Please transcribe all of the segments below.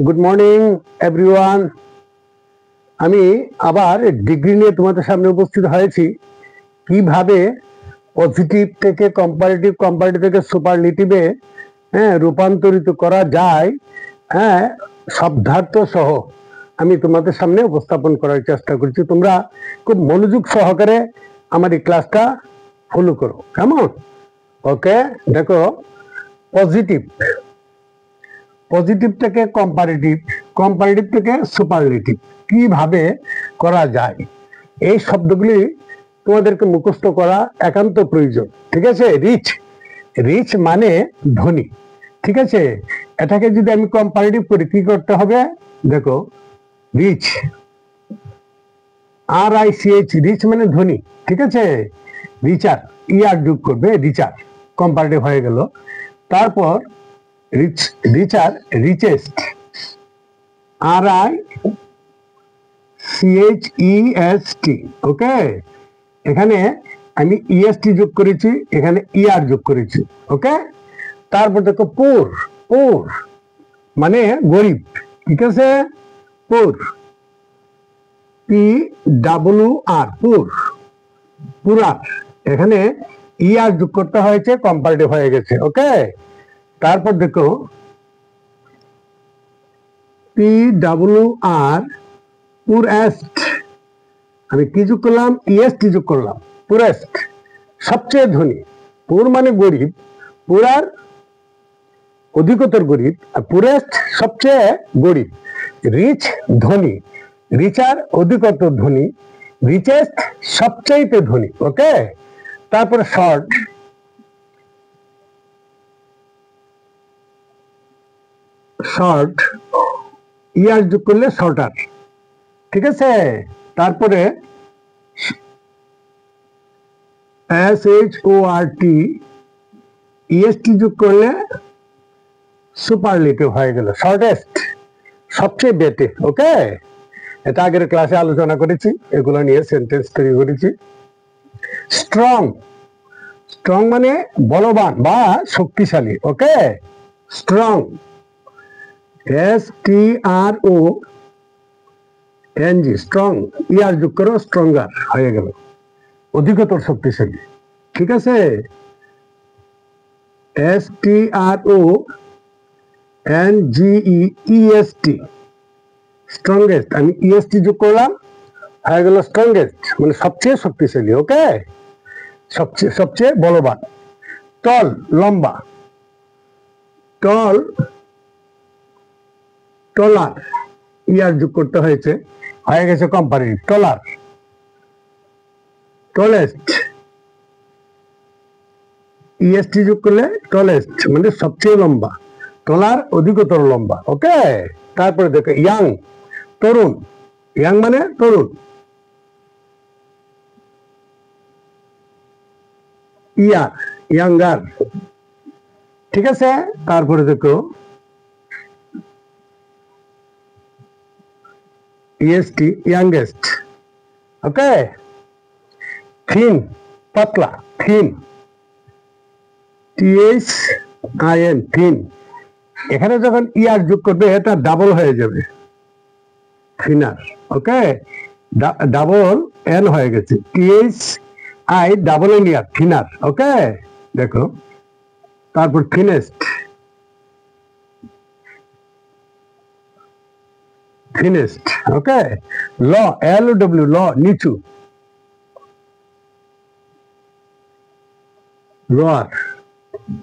Good morning everyone. আমি আবার degree নিয়ে তোমাদের সামনে উপস্থিত হয়েছি। কিভাবে পজিটিভ থেকে কম্পারেটিভ, কম্পারেটিভ থেকে সুপারলেটিভে রূপান্তরিত করা যায়, শব্দার্থ সহ আমি তোমাদের সামনে উপস্থাপন করার চেষ্টা করছি। তোমরা খুব মনোযোগ সহকারে আমার এই ক্লাসটা ফলো করো, কেমন? ওকে, দেখো, পজিটিভ, পজিটিভ থেকে কম্পারেটিভ, কম্পারেটিভ থেকে সুপারলেটিভ কিভাবে করা যায়, এই শব্দগুলি তোমাদেরকে মুখস্থ করা একান্ত প্রয়োজন। ঠিক আছে? রিচ, রিচ মানে ধনী। ঠিক আছে? এটাকে যদি আমি কম্পারেটিভ করি কি করতে হবে? দেখো, রিচ, RICH, রিচ মানে ধনী। ঠিক আছে? রিচার, ইয়ার যোগ করবে, রিচার, কম্পারেটিভ হয়ে গেল। তারপর রিচ, রিচার, রিচেস্ট, RICHEST। ওকে, এখানে আমি EST যোগ করেছি, এখানে ER যোগ করেছি। ওকে, তারপর দেখো পুর, পুর মানে গরিব। ঠিক আছে? পুর, PWR, পুর, পুরার, এখানে ER যোগ করতে হয়েছে, কম্পারেটিভ হয়ে গেছে। ওকে, তারপর দেখো PWR, পুরেস্ট, আমি কি যোগ করলাম? EST যোগ করলাম, পুরেস্ট, সবচেয়ে ধনী। পুর মানে গরিব, পুরার অধিকতর গরিব, আর পুরেস্ট সবচেয়ে গরিব। রিচ ধনী, রিচার অধিকতর ধনী, রিচেস্ট সবচাইতে ধনী। ওকে, তারপরে শর্ট, শর্ট, ইয়ার যোগ করলে শর্টার। ঠিক আছে? তারপরে SHORT, EST যোগ করলে সুপারলেটিভ হয়ে গেল, শর্টেস্ট, সবচেয়ে বেটে। ওকে, এটা আগের ক্লাসে আলোচনা করেছি, এগুলো নিয়ে সেন্টেন্স তৈরি করেছি। স্ট্রং, স্ট্রং মানে বলবান বা শক্তিশালী। ওকে, স্ট্রং, STRONG, স্ট্রং, ইয়ার যোগ করো, স্ট্রঙ্গার হয়ে গেল, অধিকতর শক্তিশালী। ঠিক আছে? STRONGEST, স্ট্রংগেস্ট, আমি EST যোগ করলাম, হয়ে গেল স্ট্রংগেস্ট মানে সবচেয়ে শক্তিশালী। ওকে, সবচেয়ে, সবচেয়ে বলবান। টল, লম্বা, টল, টলার, ইয়ার যোগ করতে হয়েছে, হয়ে গেছে কম্পারেটিভ, টলার। টলেস্ট, EST যোগ করলে টলেস্ট মানে সবচেয়ে লম্বা, টলার অধিকতর লম্বা। ওকে, তারপরে দেখো ইয়াং, তরুণ, ইয়াং মানে তরুণ, ইয়ার, ইয়াঙ্গার। ঠিক আছে? তারপরে দেখো EST, ইয়াঙ্গেস্ট। ওকে, থিন, পাতলা, থিন, THIN, থিন। এখানে যখন ইয়ার যোগ করবে এটা ডাবল হয়ে যাবে, থিনার। ওকে, ডাবল N হয়ে গেছে, THI ডাবল N ইয়ার, থিনার। ওকে, দেখো, তারপর থিনেস্ট, থিনেস্ট। ওকে, ল, LOW, ল, নিচু, লোয়ার,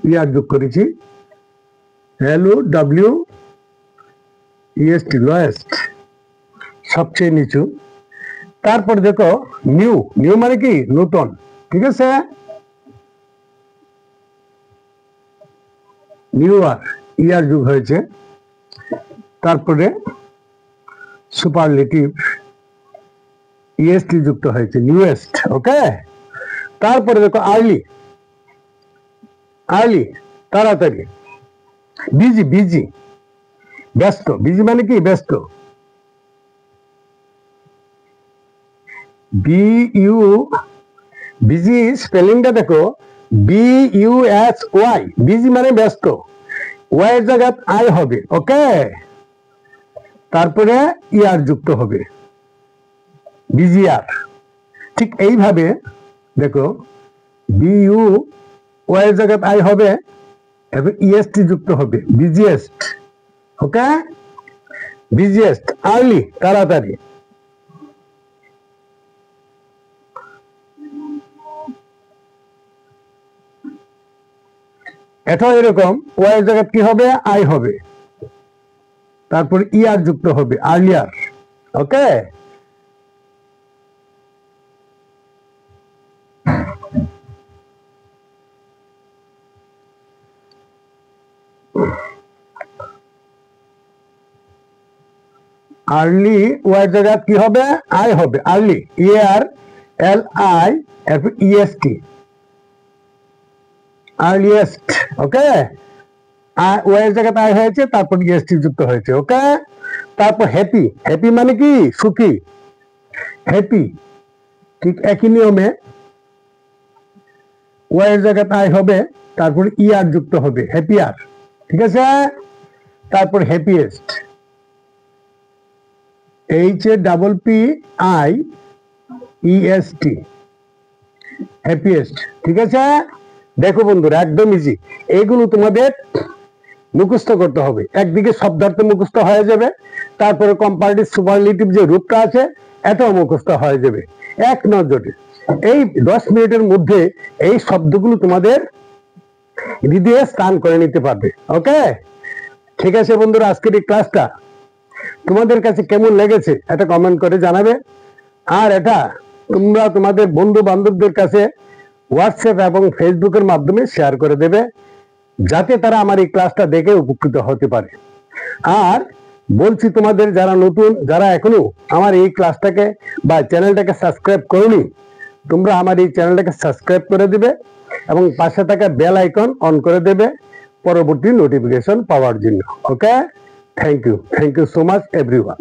ইয়ার যোগ করেছি, LOWEST, লোয়েস্ট, সবচেয়ে নিচু। তারপর দেখো নিউ, নিউ মানে কি? নতুন। ঠিক আছে? নিউয়ার, ইয়ার যোগ হয়েছে। তারপরে সুপারলেটিভ, EST যুক্ত হয়েছে, নিউয়েস্ট। ওকে, তারপরে দেখো আর্লি, আর্লি তাড়াতাড়ি, বিজি, বিজি, ব্যস্ত, বিজি মানে কি? ব্যস্ত, BU, বিজি স্পেলিংটা দেখো, BUSY, বিজি মানে ব্যস্ত, ওয়াই এর জায়গায় আই হবে। ওকে, তারপরে ইয়ার যুক্ত হবে, বিজিআর। ঠিক এইভাবে দেখো, বিইউ ওয়াই এর জায়গায় আই হবে এবং ইএসটি যুক্ত হবে, বিজিএস্ট। ওকে, বিজিএস্ট, আর্লি, তাড়াতাড়ি। এটাও এরকম, ওয়াই এর জায়গায় কি হবে, আই হবে, তারপর ইয়ার যুক্ত হবে, আর্লিয়ার। ওকে, আর্লি ওয়াই এর জায়গায় কি হবে, আই হবে, আর্লি, ইয়ার, এল আই, এরপর ইএসটি, আর্লিয়েস্ট। ওকে, ওয়াই এর জায়গায় আই হয়েছে, তারপর ইএসটি যুক্ত হয়েছে। ওকে, তারপর হ্যাপি, হ্যাপি মানে কি, সুখী, হ্যাপি। ঠিক একই নিয়মে ওয়াই এর জায়গায় আই হবে, তারপর ইয়ার যুক্ত হবে, হ্যাপিয়ার। ঠিক আছে, তারপর happiest, H A double P I E S T, happiest. ঠিক আছে, দেখো বন্ধুরা, একদম ইজি। এইগুলো তোমাদের মুখস্থ করতে হবে। একদিকে শব্দার্থ মুখস্থ হয়ে যাবে, তারপরে কম্পারেটিভ সুপারলেটিভ যে রূপটা আছে এটাও মুখস্থ হয়ে যাবে এক নজরে। এই 10 মিনিটের মধ্যে এই শব্দগুলো তোমাদের হৃদয়ে স্থান করে নিতে পারবে। ওকে, ঠিক আছে বন্ধুরা, আজকের এই ক্লাসটা তোমাদের কাছে কেমন লেগেছে এটা কমেন্ট করে জানাবে। আর এটা তোমরা তোমাদের বন্ধু বান্ধবদের কাছে হোয়াটসঅ্যাপ এবং ফেসবুকের মাধ্যমে শেয়ার করে দেবে, যাতে তারা আমার এই ক্লাসটা দেখে উপকৃত হতে পারে। আর বলছি, তোমাদের যারা নতুন, যারা এখনো আমার এই ক্লাসটাকে বা চ্যানেলটাকে সাবস্ক্রাইব করোনি, তোমরা আমার এই চ্যানেলটাকে সাবস্ক্রাইব করে দিবে এবং পাশে থাকা বেল আইকন অন করে দেবে পরবর্তী নোটিফিকেশন পাওয়ার জন্য। Okay, thank you so much everyone.